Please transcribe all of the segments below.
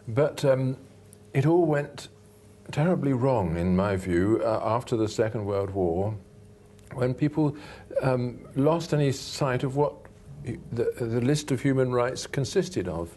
But it all went terribly wrong, in my view, after the Second World War, when people lost any sight of what the list of human rights consisted of.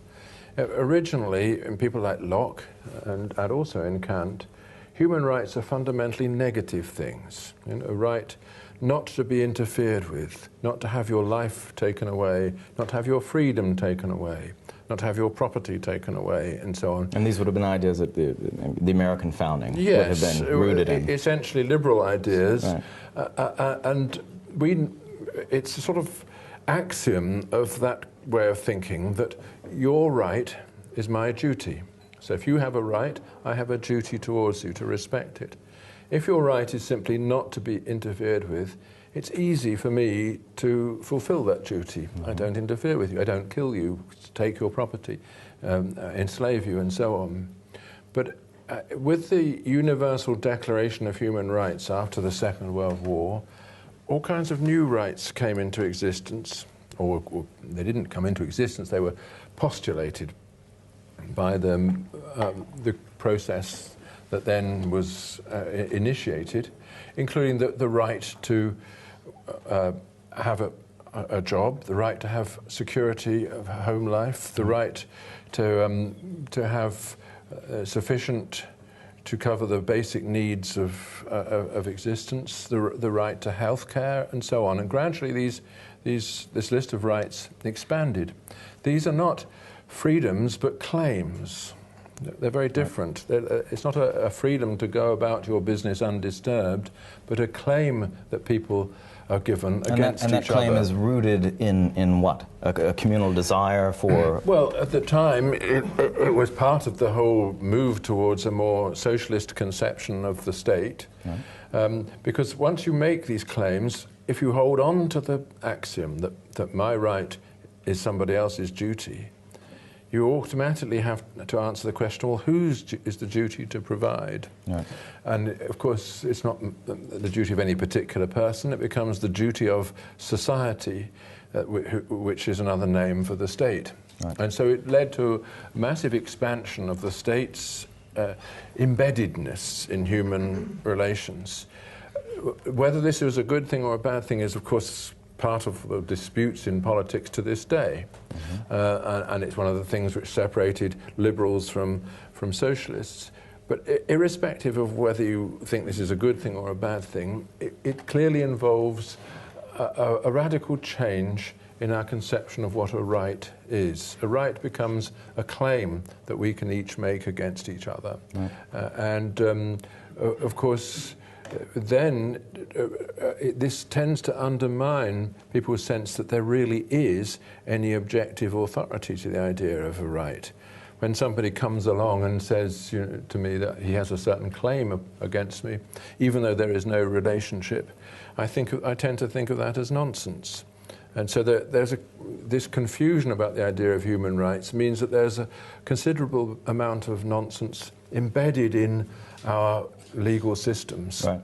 Originally, in people like Locke and also in Kant, human rights are fundamentally negative things. You know, a right not to be interfered with, not to have your life taken away, not to have your freedom taken away, not to have your property taken away, and so on. And these would have been ideas that the American founding would have Yes, been rooted in. Essentially liberal ideas. Right. And it's a sort of axiom of that way of thinking that your right is my duty. So if you have a right, I have a duty towards you to respect it. If your right is simply not to be interfered with, it's easy for me to fulfill that duty. I don't interfere with you, I don't kill you, take your property, enslave you, and so on. But with the Universal Declaration of Human Rights after the Second World War, all kinds of new rights came into existence, or they didn't come into existence, they were postulated by the process that then was initiated, including the right to have a job, the right to have security of home life, the right to have sufficient to cover the basic needs of existence, the right to health care, and so on. And gradually this list of rights expanded. These are not freedoms, but claims. They're very different. It's not a freedom to go about your business undisturbed, but a claim that people are given against each other. And that claim is rooted in what? A communal desire for... Well, at the time, it was part of the whole move towards a more socialist conception of the state. Because once you make these claims, if you hold on to the axiom that my right is somebody else's duty, you automatically have to answer the question, well, whose is the duty to provide? Right. And of course, it's not the duty of any particular person, it becomes the duty of society, which is another name for the state. Right. And so it led to a massive expansion of the state's embeddedness in human relations. Whether this is a good thing or a bad thing is, of course, part of the disputes in politics to this day. And it's one of the things which separated liberals from socialists. But irrespective of whether you think this is a good thing or a bad thing, it clearly involves a radical change in our conception of what a right is. A right becomes a claim that we can each make against each other. Right. Of course, then this tends to undermine people's sense that there really is any objective authority to the idea of a right. When somebody comes along and says to me that he has a certain claim against me, even though there is no relationship, I tend to think of that as nonsense. And so this confusion about the idea of human rights means that there's a considerable amount of nonsense embedded in our legal systems. Right.